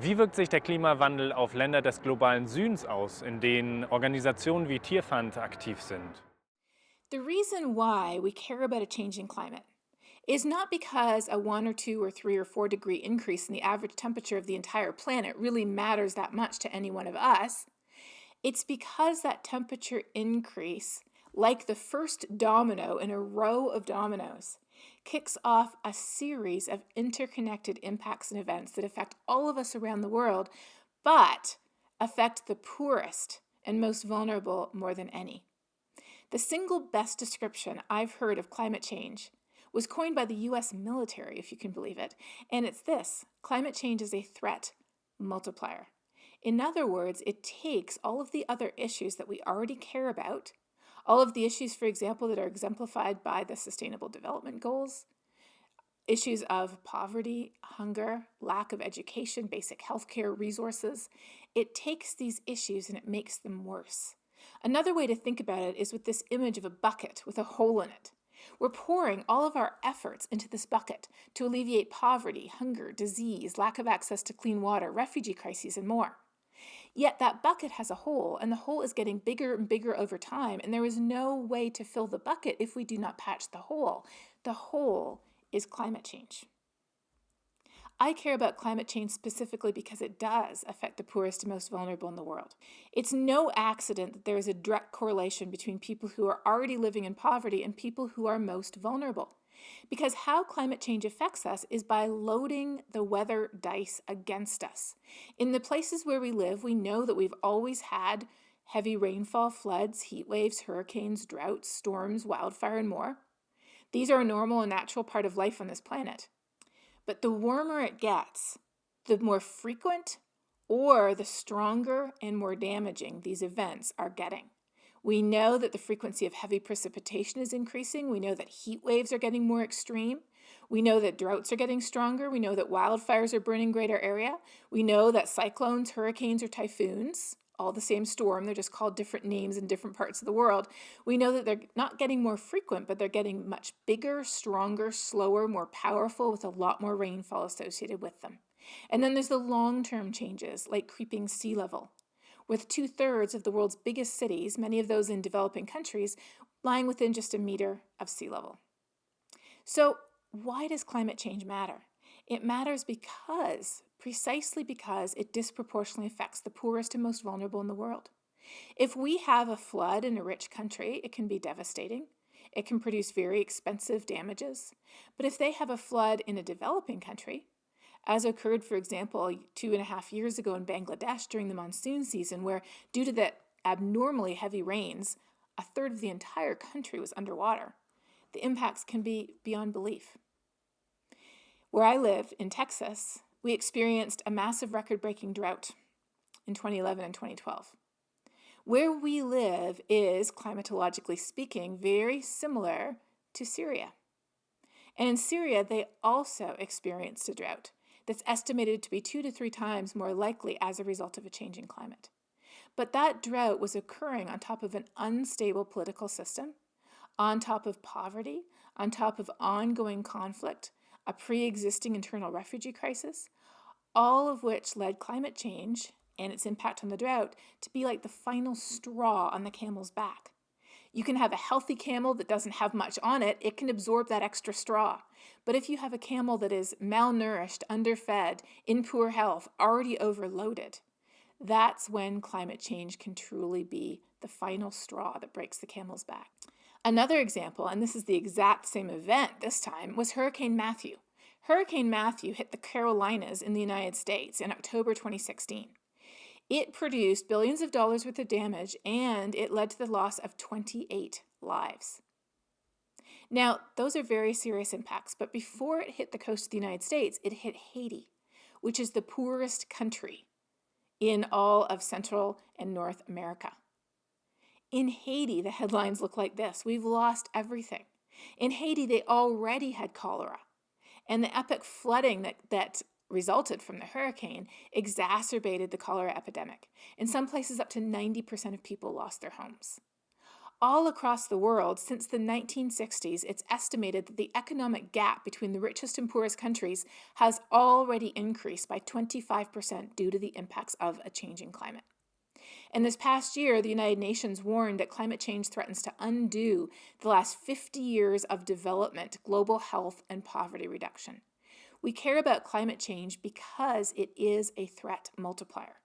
Wie wirkt sich der Klimawandel auf Länder des globalen Südens aus, in denen Organisationen wie Tearfund aktiv sind? The reason why we care about a changing climate is not because a 1 or 2 or 3 or 4 degree increase in the average temperature of the entire planet really matters that much to any one of us. It's because that temperature increase, like the first domino in a row of dominoes, kicks off a series of interconnected impacts and events that affect all of us around the world, but affect the poorest and most vulnerable more than any. The single best description I've heard of climate change was coined by the US military, if you can believe it, and it's this: climate change is a threat multiplier. In other words, it takes all of the other issues that we already care about, all of the issues, for example, that are exemplified by the Sustainable Development Goals, issues of poverty, hunger, lack of education, basic healthcare resources. It takes these issues and it makes them worse. Another way to think about it is with this image of a bucket with a hole in it. We're pouring all of our efforts into this bucket to alleviate poverty, hunger, disease, lack of access to clean water, refugee crises, and more. Yet that bucket has a hole, and the hole is getting bigger and bigger over time, and there is no way to fill the bucket if we do not patch the hole. The hole is climate change. I care about climate change specifically because it does affect the poorest and most vulnerable in the world. It's no accident that there is a direct correlation between people who are already living in poverty and people who are most vulnerable. Because how climate change affects us is by loading the weather dice against us. In the places where we live, we know that we've always had heavy rainfall, floods, heat waves, hurricanes, droughts, storms, wildfire, and more. These are a normal and natural part of life on this planet. But the warmer it gets, the more frequent or the stronger and more damaging these events are getting. We know that the frequency of heavy precipitation is increasing. We know that heat waves are getting more extreme. We know that droughts are getting stronger. We know that wildfires are burning greater area. We know that cyclones, hurricanes, or typhoons, all the same storm, they're just called different names in different parts of the world. We know that they're not getting more frequent, but they're getting much bigger, stronger, slower, more powerful, with a lot more rainfall associated with them. And then there's the long-term changes, like creeping sea level, with 2/3 of the world's biggest cities, many of those in developing countries, lying within just a meter of sea level. So why does climate change matter? It matters precisely because it disproportionately affects the poorest and most vulnerable in the world. If we have a flood in a rich country, it can be devastating. It can produce very expensive damages. But if they have a flood in a developing country, as occurred, for example, 2.5 years ago in Bangladesh during the monsoon season, where due to the abnormally heavy rains, a third of the entire country was underwater, the impacts can be beyond belief. Where I live in Texas, we experienced a massive record-breaking drought in 2011 and 2012. Where we live is, climatologically speaking, very similar to Syria. And in Syria, they also experienced a drought that's estimated to be 2 to 3 times more likely as a result of a changing climate. But that drought was occurring on top of an unstable political system, on top of poverty, on top of ongoing conflict, a pre-existing internal refugee crisis, all of which led climate change and its impact on the drought to be like the final straw on the camel's back. You can have a healthy camel that doesn't have much on it, it can absorb that extra straw. But if you have a camel that is malnourished, underfed, in poor health, already overloaded, that's when climate change can truly be the final straw that breaks the camel's back. Another example, and this is the exact same event this time, was Hurricane Matthew. Hurricane Matthew hit the Carolinas in the United States in October 2016. It produced billions of dollars worth of damage, and it led to the loss of 28 lives. Now, those are very serious impacts, but before it hit the coast of the United States, it hit Haiti, which is the poorest country in all of Central and North America. In Haiti, the headlines look like this: we've lost everything. In Haiti, they already had cholera, and the epic flooding that resulted from the hurricane exacerbated the cholera epidemic. In some places, up to 90% of people lost their homes. All across the world, since the 1960s, it's estimated that the economic gap between the richest and poorest countries has already increased by 25% due to the impacts of a changing climate. And this past year, the United Nations warned that climate change threatens to undo the last 50 years of development, global health, and poverty reduction. We care about climate change because it is a threat multiplier.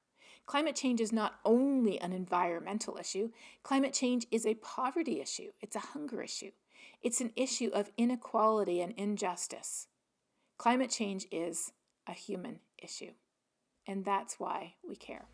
Climate change is not only an environmental issue, climate change is a poverty issue. It's a hunger issue. It's an issue of inequality and injustice. Climate change is a human issue, and that's why we care.